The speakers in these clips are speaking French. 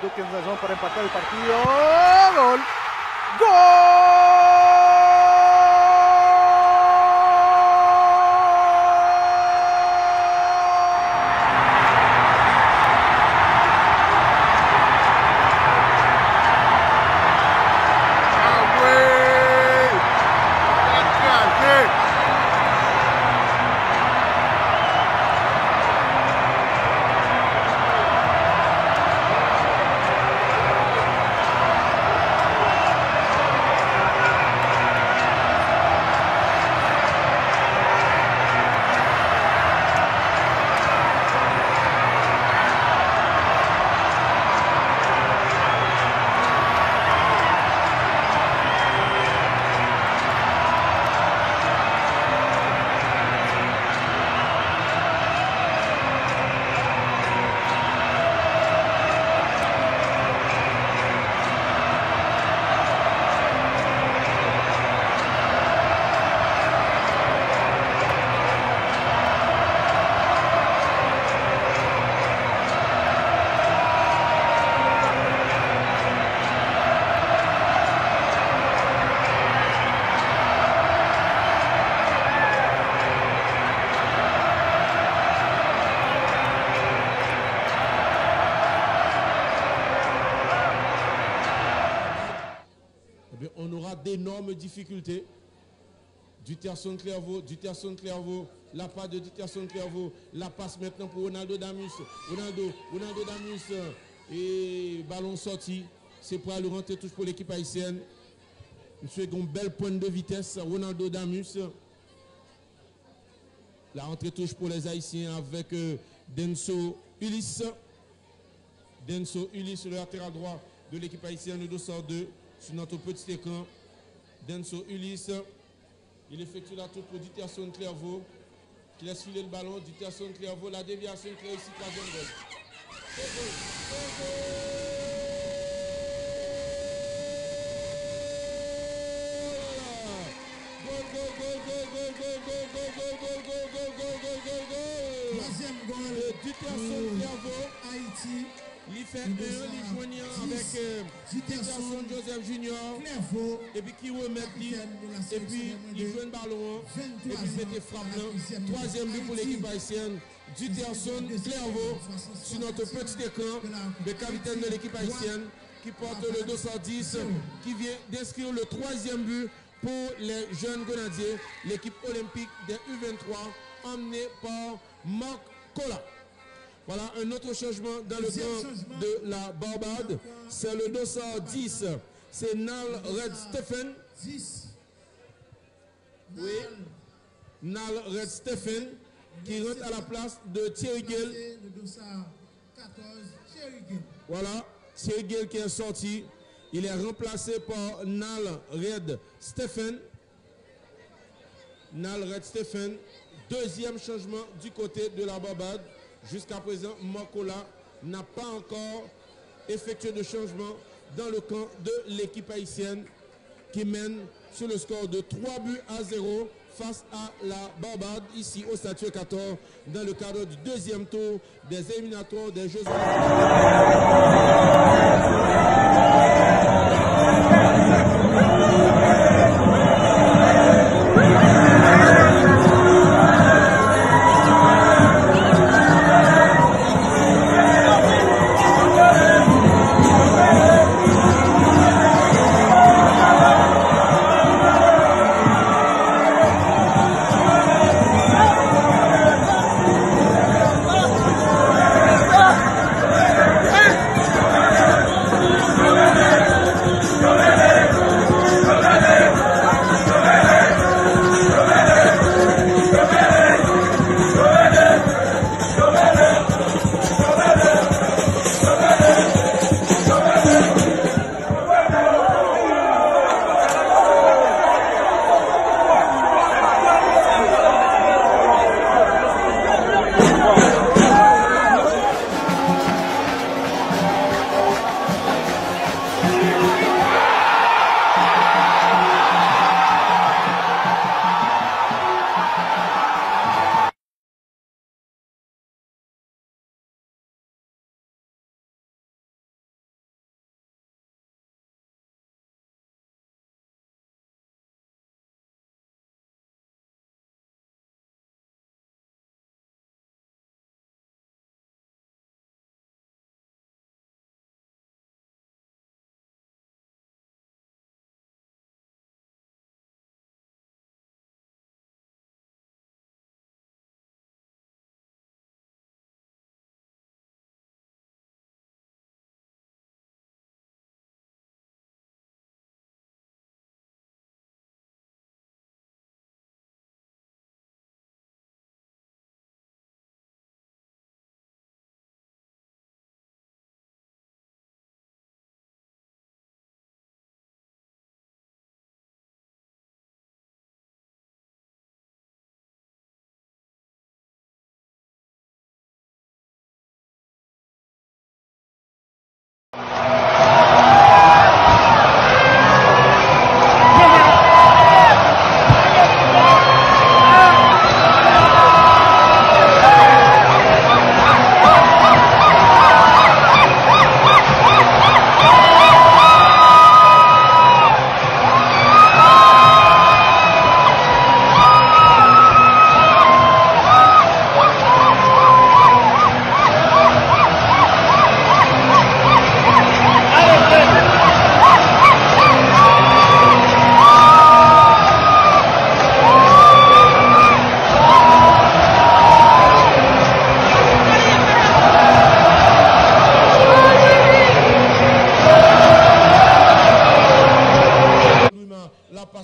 Duque en zona para empatar el partido. ¡Gol! ¡Gol! On aura d'énormes difficultés. Dutterson-Clairvaux, la passe de Dutterson-Clairvaux, la passe maintenant pour Ronaldo Damus. Ronaldo Damus et ballon sorti. C'est pour aller rentrer touche pour l'équipe haïtienne. Monsieur a une belle pointe de vitesse, Ronaldo Damus. La rentrée touche pour les Haïtiens avec Denso Ulysse. Denso Ulysse, le latéral droit de l'équipe haïtienne, le 202 sur notre petit écran. Denso Ulysse, il effectue la touche pour Dutterson-Clairvaux qui laisse filer le ballon. Dutterson-Clairvaux, la déviation qui réussit, troisième goal. Troisième goal de Dutterson-Clairvaux, Haïti. Il fait un, il joignant avec Dutterson Joseph Junior, et puis qui remet, et puis il joue un ballon, et puis il fait des frappes. Troisième but pour l'équipe haïtienne, Dutterson-Clairvaux, sur notre petit écran, le capitaine de l'équipe haïtienne, qui porte le 210, qui vient d'inscrire le troisième but pour les jeunes grenadiers, l'équipe olympique des U23, emmenée par Marc Kola. Voilà un autre changement dans le camp de la Barbade. C'est le 210. C'est Nal Red Stephen. 10. Oui. Nal Red Stephen qui rentre à la place de Thierry Guel. Le 214. Thierry Guel. Voilà. Thierry Guel qui est sorti. Il est remplacé par Nal Red Stephen. Nal Red Stephen. Deuxième changement du côté de la Barbade. Jusqu'à présent, Makola n'a pas encore effectué de changement dans le camp de l'équipe haïtienne qui mène sur le score de 3-0 face à la Barbade, ici au Stade 14, dans le cadre du deuxième tour des éliminatoires des Jeux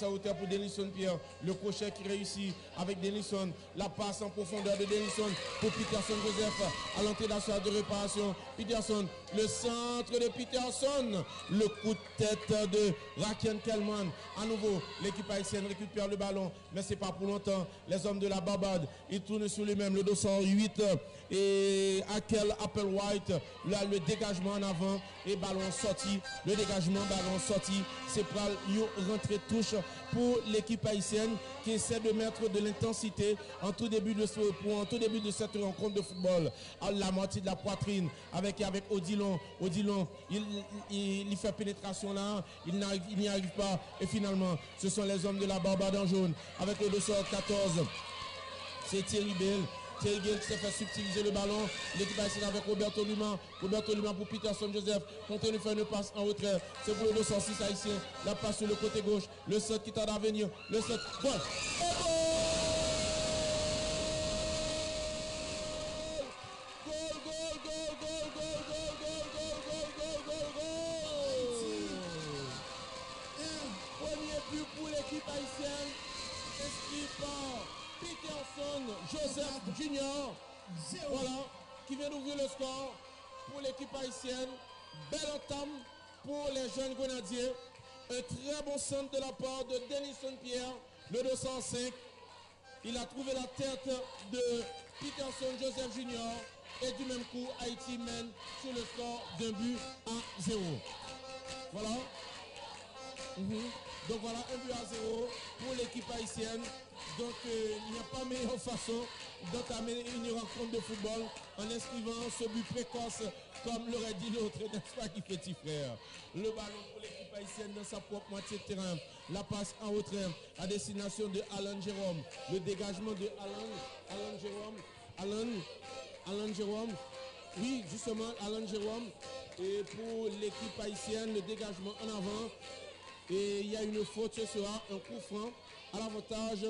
passe à hauteur pour Denison Pierre. Le crochet qui réussit avec Denison. La passe en profondeur de Denison pour Peterson Joseph à l'entrée de la salle de réparation. Peterson, le centre de Peterson. Le coup de tête de Raken Kelman. À nouveau, l'équipe haïtienne récupère le ballon, mais c'est pas pour longtemps. Les hommes de la Barbade, ils tournent sur lui-même. Le 208 et Akel Applewhite. Là, le dégagement en avant et ballon sorti. Le dégagement, ballon sorti. C'est pour rentrer touche pour l'équipe haïtienne qui essaie de mettre de l'intensité en tout début de cette rencontre de football. À la moitié de la poitrine avec Odilon. Odilon, il fait pénétration là, il n'y arrive pas. Et finalement, ce sont les hommes de la Barbade en jaune avec le 214. C'est Thierry Bell. Thierry Bell qui s'est fait subtiliser le ballon. L'équipe haïtienne avec Roberto Lima. Roberto Lima pour Peterson Joseph. Continue de faire une passe en retrait. C'est pour le 206 haïtien. La passe sur le côté gauche. Le 7 qui tarde à venir. Le 7. Goal. Premier but pour l'équipe haïtienne. Inscrit par Peterson Joseph Junior, voilà, qui vient d'ouvrir le score pour l'équipe haïtienne. Belle entame pour les jeunes grenadiers. Un très bon centre de la part de Denison Pierre, le 205. Il a trouvé la tête de Peterson Joseph Junior. Et du même coup, Haïti mène sur le score d'un but à 0. Voilà. Donc voilà, 1 but à 0 pour l'équipe haïtienne. Donc il n'y a pas meilleure façon d'entamer une rencontre de football en inscrivant ce but précoce, comme l'aurait dit l'autre, n'est-ce pas, qui fait petit frère. Le ballon pour l'équipe haïtienne dans sa propre moitié de terrain. La passe en retrait à destination de Alan Jérôme. Le dégagement de Alan Jérôme. Oui, justement, Alan Jérôme. Et pour l'équipe haïtienne, le dégagement en avant. Et il y a une faute, ce sera un coup franc à l'avantage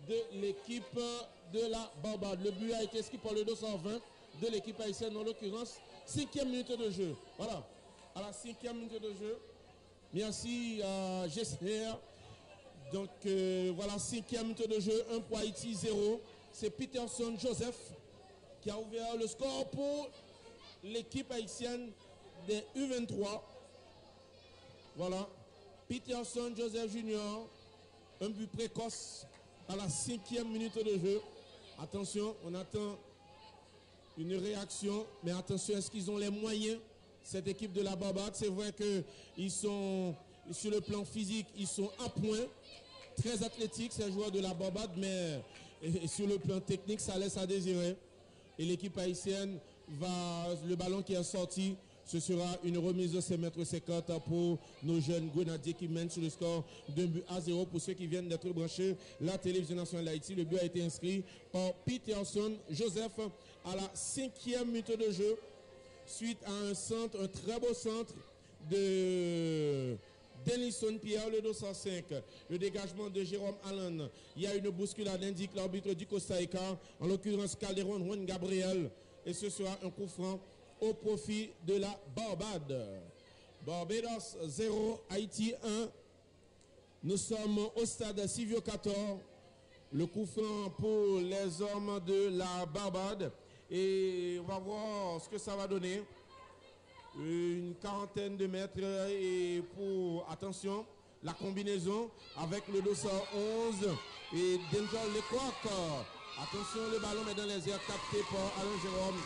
de l'équipe de la Barbade. Le but a été inscrit par le 220 de l'équipe haïtienne, en l'occurrence, 5e minute de jeu. Voilà, à la 5e minute de jeu. Merci à Gessner. Donc voilà, 5e minute de jeu, 1 pour Haïti, 0. C'est Peterson Joseph qui a ouvert le score pour l'équipe haïtienne des U23. Voilà. Peterson Joseph Junior, un but précoce à la 5e minute de jeu. Attention, on attend une réaction, mais attention, est-ce qu'ils ont les moyens, cette équipe de la Barbade? C'est vrai qu'ils sont, sur le plan physique, ils sont à point, très athlétiques, ces joueurs de la Barbade, mais sur le plan technique, ça laisse à désirer. Et l'équipe haïtienne le ballon qui est sorti, ce sera une remise de 5,50 m pour nos jeunes grenadiers qui mènent sur le score d'un but à 0 pour ceux qui viennent d'être branchés. La télévision nationale d'Haïti, le but a été inscrit par Peterson Joseph à la 5e minute de jeu suite à un centre, un très beau centre de Denison Pierre, le 205. Le dégagement de Jérôme Allen. Il y a une bousculade, indique l'arbitre du Costa Rica, en l'occurrence Calderon Juan Gabriel. Et ce sera un coup franc au profit de la Barbade. Barbados 0, Haïti 1. Nous sommes au stade Silvio 14. Le coup franc pour les hommes de la Barbade. Et on va voir ce que ça va donner. Une quarantaine de mètres et pour, attention, la combinaison avec le 211 et Denzel Leclerc. Attention, le ballon est dans les airs, capté par Alain Jérôme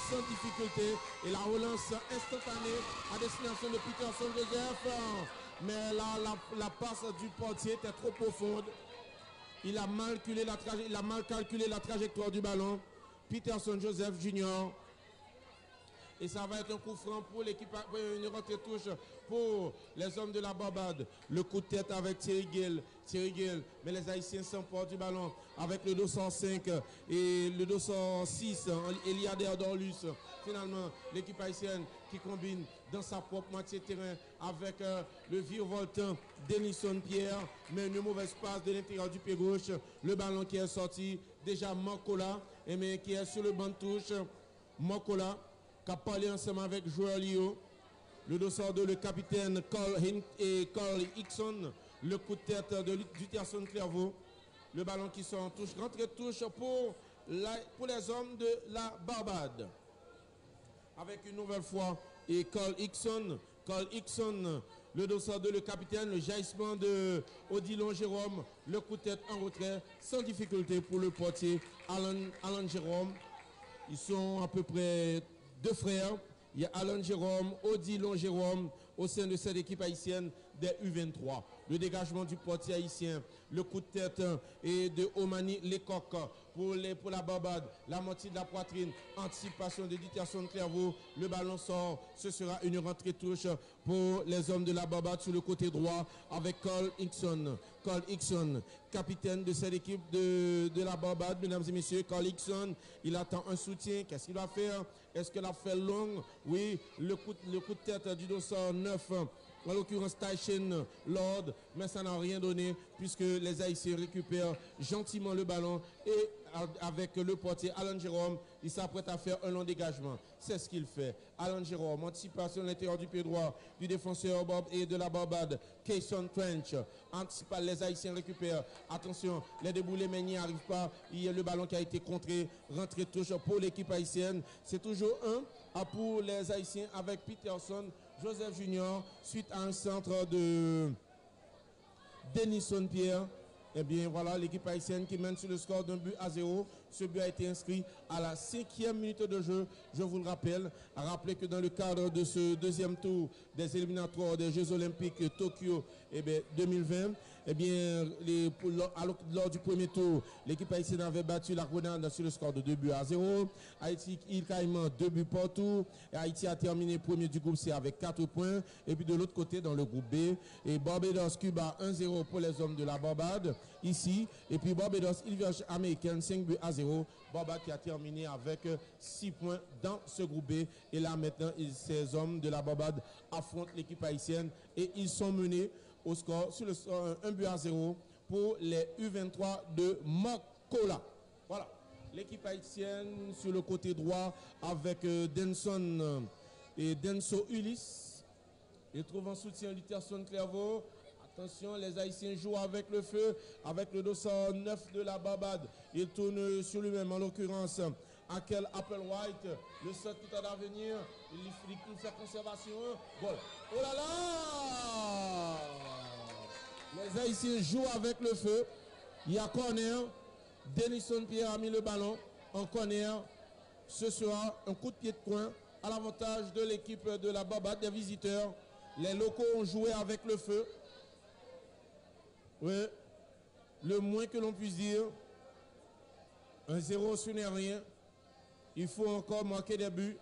sans difficulté. Et la relance instantanée à destination de Peterson Joseph. Mais là, la passe du portier était trop profonde. Il a mal calculé la trajectoire du ballon. Peterson Joseph Junior. Et ça va être un coup franc pour l'équipe, une rentrée touche pour les hommes de la Barbade. Le coup de tête avec Thierry Gill, mais les Haïtiens s'emportent du ballon avec le 205 et le 206, Eliader Dorlus. Finalement, l'équipe haïtienne qui combine dans sa propre moitié de terrain avec le virevoltant Denison Pierre, mais une mauvaise passe de l'intérieur du pied gauche. Le ballon qui est sorti, déjà Mokola, mais qui est sur le banc de touche. Mokola qui a parlé ensemble avec joueur Lio. Le dossard 2, le capitaine Carl Hickson. Le coup de tête de Lutherson Clairvaux. Le ballon qui sort en touche. Rentrée de touche pour les hommes de la Barbade. Avec une nouvelle fois et Carl Hickson. Carl Hickson, le dossard 2, le capitaine, le jaillissement de Odilon Jérôme, le coup de tête en retrait, sans difficulté pour le portier Alan Jérôme. Ils sont à peu près deux frères. Il y a Alan Jérôme, Odilon Jérôme au sein de cette équipe haïtienne des U23. Le dégagement du portier haïtien, le coup de tête et de Omani Lecoq pour la Barbade, la moitié de la poitrine, anticipation de Diterson Clairvaux, le ballon sort, ce sera une rentrée touche pour les hommes de la Barbade sur le côté droit avec Carl Hickson. Carl Hickson, capitaine de cette équipe de la Barbade, mesdames et messieurs. Carl Hickson, il attend un soutien, qu'est-ce qu'il va faire? Est-ce que la fait longue? Oui, le coup de tête du dossard 9, en l'occurrence Tyson Lord, mais ça n'a rien donné puisque les Haïtiens récupèrent gentiment le ballon et avec le portier Alan Jérôme, il s'apprête à faire un long dégagement. C'est ce qu'il fait. Alan Jérôme, anticipation à l'intérieur du pied droit du défenseur Bob et de la Barbade, Kayson Trench. Anticipation, les Haïtiens récupèrent. Attention, les déboulés mais n'y arrivent pas. Il y a le ballon qui a été contré. Rentrée touche pour l'équipe haïtienne. C'est toujours 1 pour les Haïtiens avec Peterson, Joseph Junior, suite à un centre de Denison Pierre. Eh bien voilà, l'équipe haïtienne qui mène sur le score d'1-0. Ce but a été inscrit à la 5e minute de jeu. Je vous le rappelle. Rappelez que dans le cadre de ce deuxième tour des éliminatoires des Jeux Olympiques Tokyo 2020, eh bien, lors du premier tour, l'équipe haïtienne avait battu la Grenade sur le score de 2-0. Haïti, il Caïman, 2 buts partout. Et Haïti a terminé premier du groupe C avec 4 points. Et puis de l'autre côté, dans le groupe B, et Barbados, Cuba, 1-0 pour les hommes de la Barbade, ici. Et puis Barbados, îles Vierges américaines, 5-0. Barbade qui a terminé avec 6 points dans ce groupe B. Et là, maintenant, ces hommes de la Barbade affrontent l'équipe haïtienne et ils sont menés au score sur le 1-0 pour les U23 de Makola. Voilà. L'équipe haïtienne sur le côté droit avec Denson et Denso Ulysse. Ils trouvent en soutien Lutherson Clairvaux. Attention, les Haïtiens jouent avec le feu, avec le dossard 9 de la Barbade. Il tourne sur lui-même, en l'occurrence, Akel Applewhite. Le seul tout à venir, il fait conservation. Goal. Oh là là! Les Haïtiens jouent avec le feu. Il y a corner. Denison Pierre a mis le ballon en corner. Ce sera un coup de pied de coin à l'avantage de l'équipe de la Barbade, des visiteurs. Les locaux ont joué avec le feu. Oui, le moins que l'on puisse dire, 1-0 ce n'est rien. Il faut encore marquer des buts.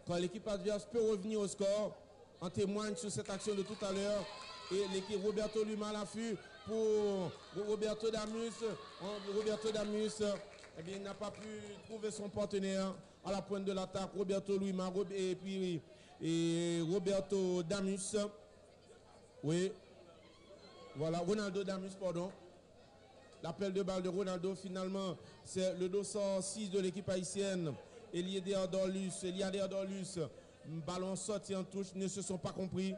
Quand l'équipe adverse peut revenir au score, en témoigne sur cette action de tout à l'heure. Et l'équipe Roberto Luma à l'affût pour Roberto Damus. Roberto Damus, eh bien, n'a pas pu trouver son partenaire à la pointe de l'attaque. Roberto Luma et puis Roberto Damus. Oui. Voilà, Ronaldo Damus, pardon. L'appel de balle de Ronaldo, finalement, c'est le dossard 6 de l'équipe haïtienne. Eliader Dorlus, ballon sorti en touche, ne se sont pas compris.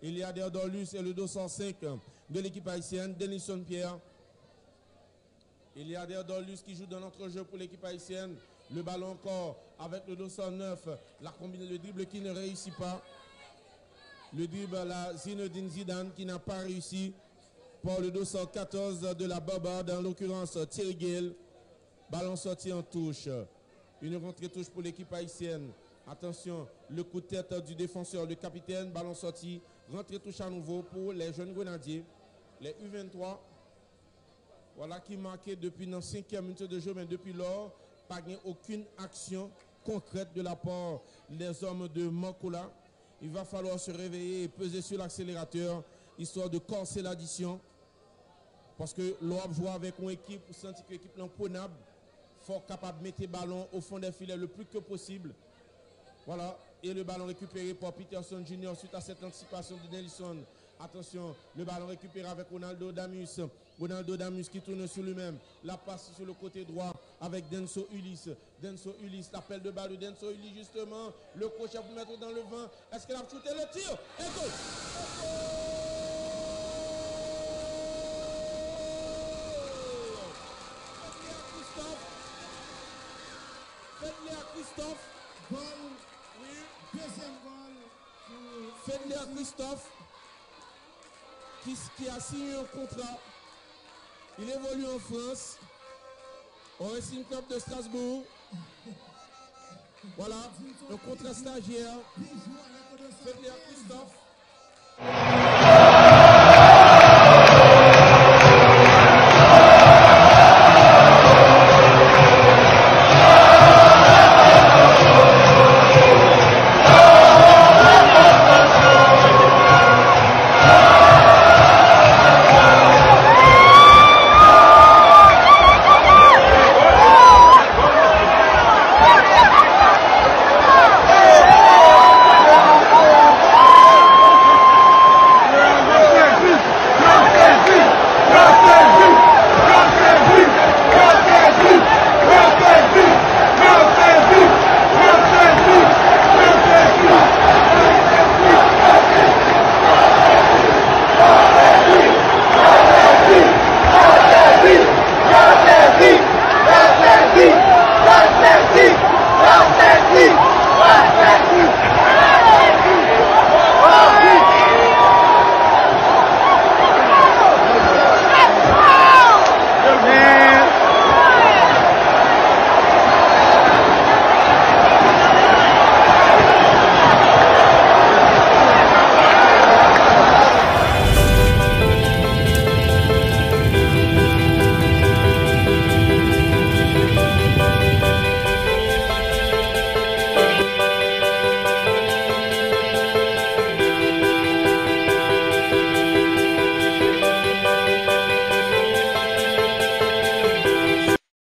Eliader Dorlus et le dossard 5 de l'équipe haïtienne, Denison Pierre. Eliader Dorlus qui joue dans notre jeu pour l'équipe haïtienne. Le ballon encore avec le dossard 9. Le dribble qui ne réussit pas. Le dribble à la Zinedine Zidane qui n'a pas réussi. Pour le 214 de la Barbade, en l'occurrence Thierry Gale. Ballon sorti en touche. Une rentrée touche pour l'équipe haïtienne. Attention, le coup de tête du défenseur, le capitaine, ballon sorti. Rentrée touche à nouveau pour les jeunes grenadiers. Les U23. Voilà qui marquait depuis la 5e minute de jeu, mais depuis lors, pas aucune action concrète de la part des hommes de Makola. Il va falloir se réveiller et peser sur l'accélérateur, histoire de corser l'addition. Parce que l'OAB joue avec une équipe, pour sentir que l'équipe est prenable, fort capable de mettre le ballon au fond des filets le plus que possible. Voilà, et le ballon récupéré par Peterson Junior suite à cette anticipation de Nelson. Attention, le ballon récupéré avec Ronaldo Damus. Ronaldo Damus qui tourne sur lui-même. La passe sur le côté droit avec Denso Ulysse. Denso Ulysse, l'appel de balle de Denso Ulysse justement. Le coach a pu mettre dans le vent. Est-ce qu'elle a shooté le tir? Et goal! Faites-le à Christophe. Goal. Oui. Deuxième goal. Faites-le à Christophe qui a signé un contrat. Il évolue en France, au Racing Club de Strasbourg. Voilà, un contrat stagiaire. Faites-le à Christophe.